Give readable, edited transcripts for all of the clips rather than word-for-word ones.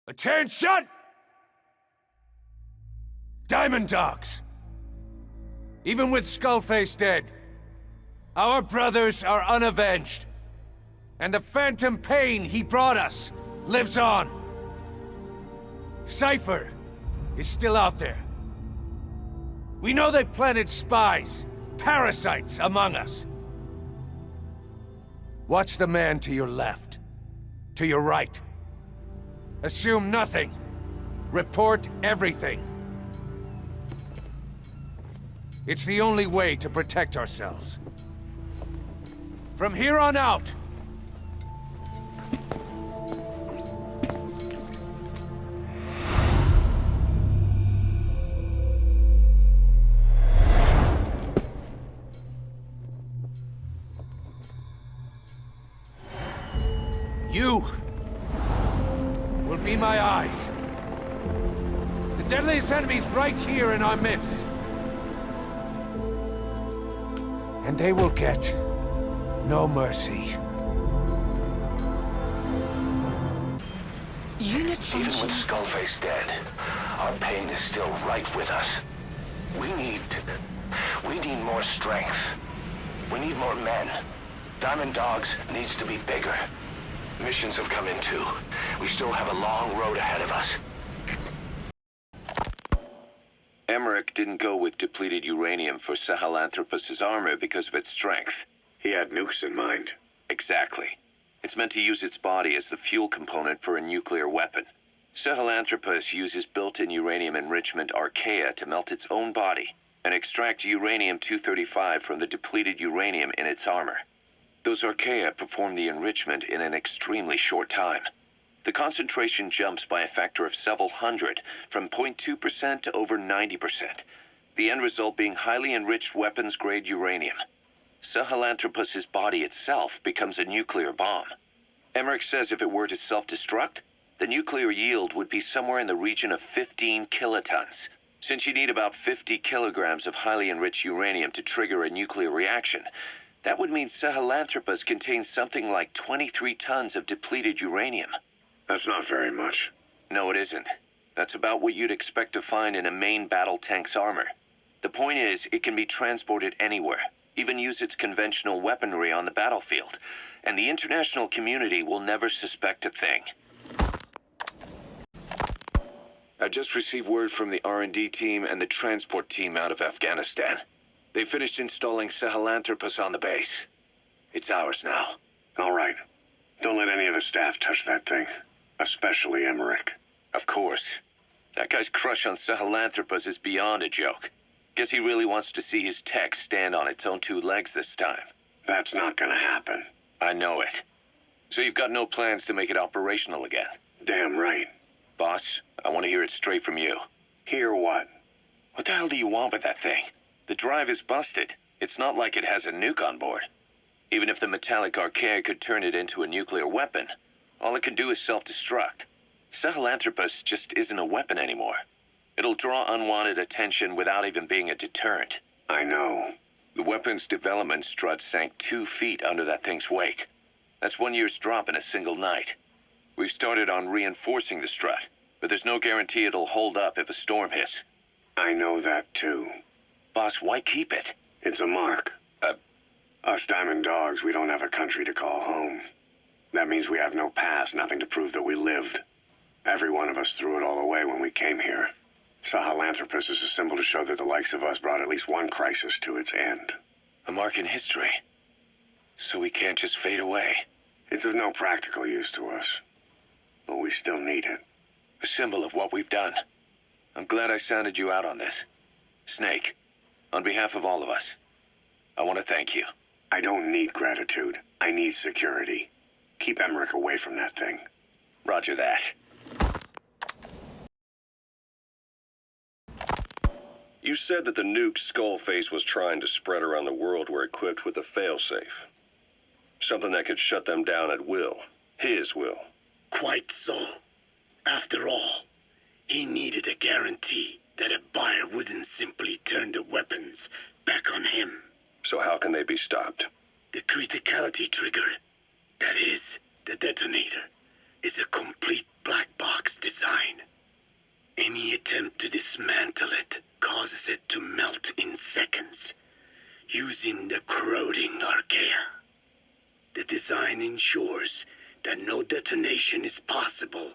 Attention! Diamond Dogs! Even with Skullface dead, our brothers are unavenged. And the phantom pain he brought us lives on. Cypher is still out there. We know they planted spies, parasites among us. Watch the man to your left, to your right. Assume nothing. Report everything. It's the only way to protect ourselves. From here on out, you will be my eyes. The deadliest enemy's right here in our midst. And they will get no mercy. Unit Even function. with Skullface dead, our pain is still right with us. We need more strength. We need more men. Diamond Dogs needs to be bigger. Missions have come in too. We still have a long road ahead of us. Emmerich didn't go with depleted uranium for Sahelanthropus' armor because of its strength. He had nukes in mind. Exactly. It's meant to use its body as the fuel component for a nuclear weapon. Sahelanthropus uses built-in uranium enrichment archaea to melt its own body and extract uranium-235 from the depleted uranium in its armor. Those archaea perform the enrichment in an extremely short time. The concentration jumps by a factor of several hundred, from 0.2% to over 90%. The end result being highly enriched weapons-grade uranium. Sahelanthropus' body itself becomes a nuclear bomb. Emmerich says if it were to self-destruct, the nuclear yield would be somewhere in the region of 15 kilotons. Since you need about 50 kilograms of highly enriched uranium to trigger a nuclear reaction, that would mean Sahelanthropus contains something like 23 tons of depleted uranium. That's not very much. No, it isn't. That's about what you'd expect to find in a main battle tank's armor. The point is, it can be transported anywhere, even use its conventional weaponry on the battlefield, and the international community will never suspect a thing. I just received word from the R&D team and the transport team out of Afghanistan. They finished installing Sahelanthropus on the base. It's ours now. All right. Don't let any of the staff touch that thing. Especially Emmerich. Of course. That guy's crush on Sahelanthropus is beyond a joke. Guess he really wants to see his tech stand on its own two legs this time. That's not gonna happen. I know it. So you've got no plans to make it operational again? Damn right. Boss, I want to hear it straight from you. Hear what? What the hell do you want with that thing? The drive is busted. It's not like it has a nuke on board. Even if the metallic archaea could turn it into a nuclear weapon, all it can do is self-destruct. Sahelanthropus just isn't a weapon anymore. It'll draw unwanted attention without even being a deterrent. I know. The weapon's development strut sank 2 feet under that thing's weight. That's 1 year's drop in a single night. We've started on reinforcing the strut, but there's no guarantee it'll hold up if a storm hits. I know that too. Boss, why keep it? It's a mark. Us Diamond Dogs, we don't have a country to call home. That means we have no past, nothing to prove that we lived. Every one of us threw it all away when we came here. Sahelanthropus is a symbol to show that the likes of us brought at least one crisis to its end. A mark in history. So we can't just fade away. It's of no practical use to us, but we still need it. A symbol of what we've done. I'm glad I sounded you out on this. Snake, on behalf of all of us, I want to thank you. I don't need gratitude. I need security. Keep Emmerich away from that thing. Roger that. You said that the nuke Skullface was trying to spread around the world were equipped with a failsafe. Something that could shut them down at will. His will. Quite so. After all, he needed a guarantee that a buyer wouldn't simply turn the weapons back on him. So how can they be stopped? The criticality trigger, that is, the detonator, is a complete black box designed Any attempt to dismantle it causes it to melt in seconds, using the corroding archaea. The design ensures that no detonation is possible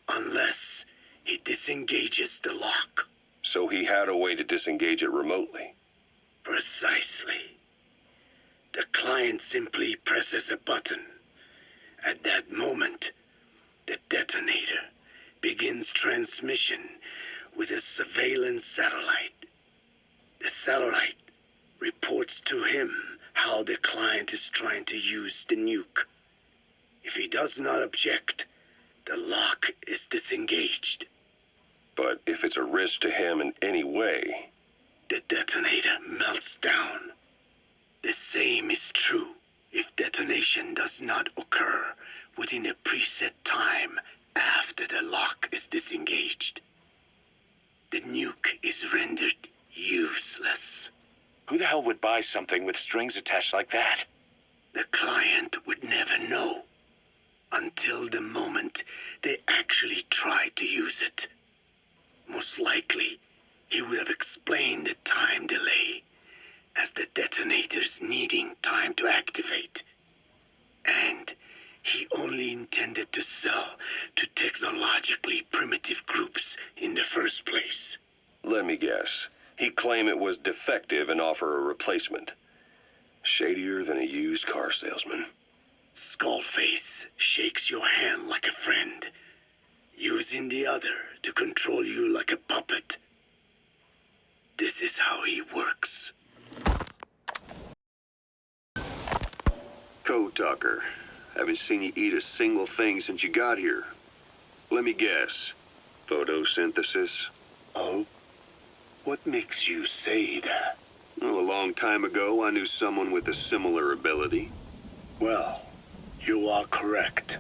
unless he disengages the lock. So he had a way to disengage it remotely. Precisely. The client simply presses a button. At that moment, the detonator begins transmission with a surveillance satellite. The satellite reports to him how the client is trying to use the nuke. If he does not object, the lock is disengaged. But if it's a risk to him in any way... The detonator melts down. The same is true if detonation does not occur within a preset time after the lock is disengaged. The nuke is rendered useless. Who the hell would buy something with strings attached like that? The client would never know until the moment they actually tried to use it. Most likely, he would have explained the time delay as the detonators needing time to activate. And he only intended to sell to technologically primitive groups in the first place. Let me guess. He'd claim it was defective and offer a replacement. Shadier than a used car salesman. Skullface shakes your hand like a friend, using the other to control you like a puppet. This is how he works. Code Talker. Haven't seen you eat a single thing since you got here. Let me guess. Photosynthesis? Oh? What makes you say that? Well, a long time ago, I knew someone with a similar ability. Well, you are correct.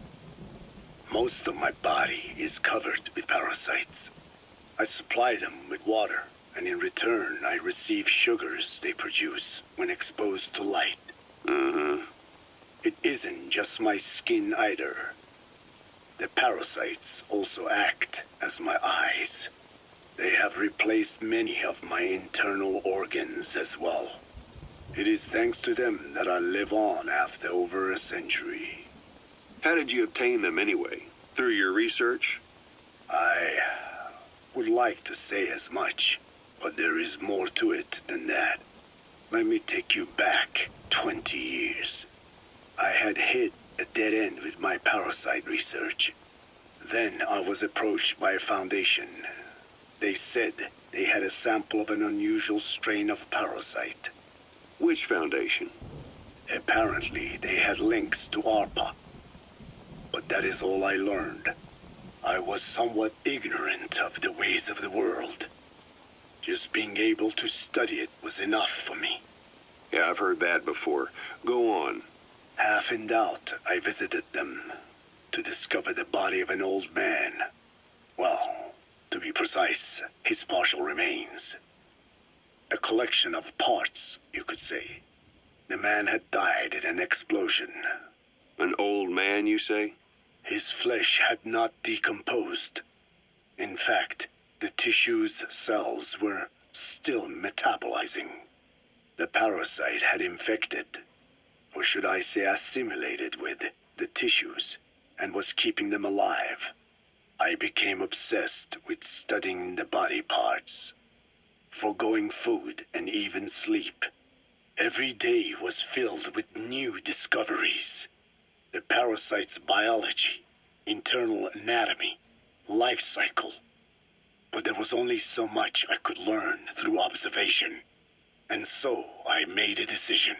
Most of my body is covered with parasites. I supply them with water, and in return, I receive sugars they produce when exposed to light. It isn't just my skin either. The parasites also act as my eyes. They have replaced many of my internal organs as well. It is thanks to them that I live on after over a century. How did you obtain them anyway? Through your research? I would like to say as much, but there is more to it than that. Let me take you back 20 years. I had hit a dead end with my parasite research. Then I was approached by a foundation. They said they had a sample of an unusual strain of parasite. Which foundation? Apparently, they had links to ARPA. But that is all I learned. I was somewhat ignorant of the ways of the world. Just being able to study it was enough for me. Yeah, I've heard that before. Go on. Half in doubt, I visited them to discover the body of an old man. Well, to be precise, his partial remains. A collection of parts, you could say. The man had died in an explosion. An old man, you say? His flesh had not decomposed. In fact, the tissue's cells were still metabolizing. The parasite had infected, or should I say assimilated with, the tissues, and was keeping them alive. I became obsessed with studying the body parts, foregoing food and even sleep. Every day was filled with new discoveries. The parasite's biology, internal anatomy, life cycle. But there was only so much I could learn through observation. And so I made a decision.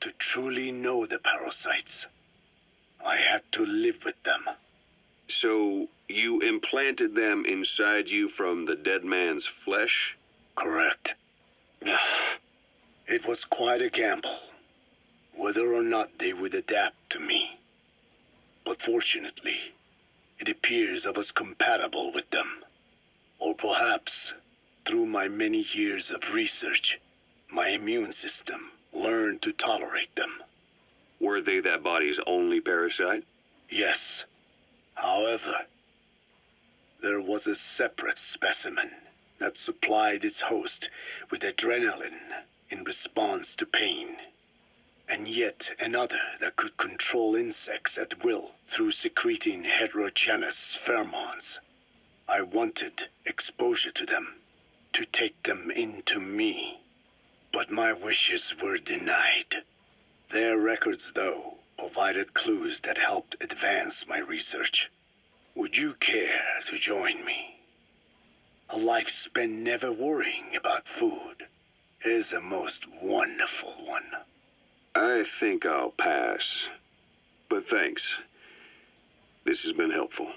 To truly know the parasites, I had to live with them. So, you implanted them inside you from the dead man's flesh? Correct. It was quite a gamble, whether or not they would adapt to me. But fortunately, it appears I was compatible with them. Or perhaps, through my many years of research, my immune system learned to tolerate them. Were they that body's only parasite? Yes. However, there was a separate specimen that supplied its host with adrenaline in response to pain, and yet another that could control insects at will through secreting heterogeneous pheromones. I wanted exposure to them, to take them into me, but my wishes were denied. Their records, though, provided clues that helped advance my research. Would you care to join me? A life spent never worrying about food is a most wonderful one. I think I'll pass. But thanks. This has been helpful.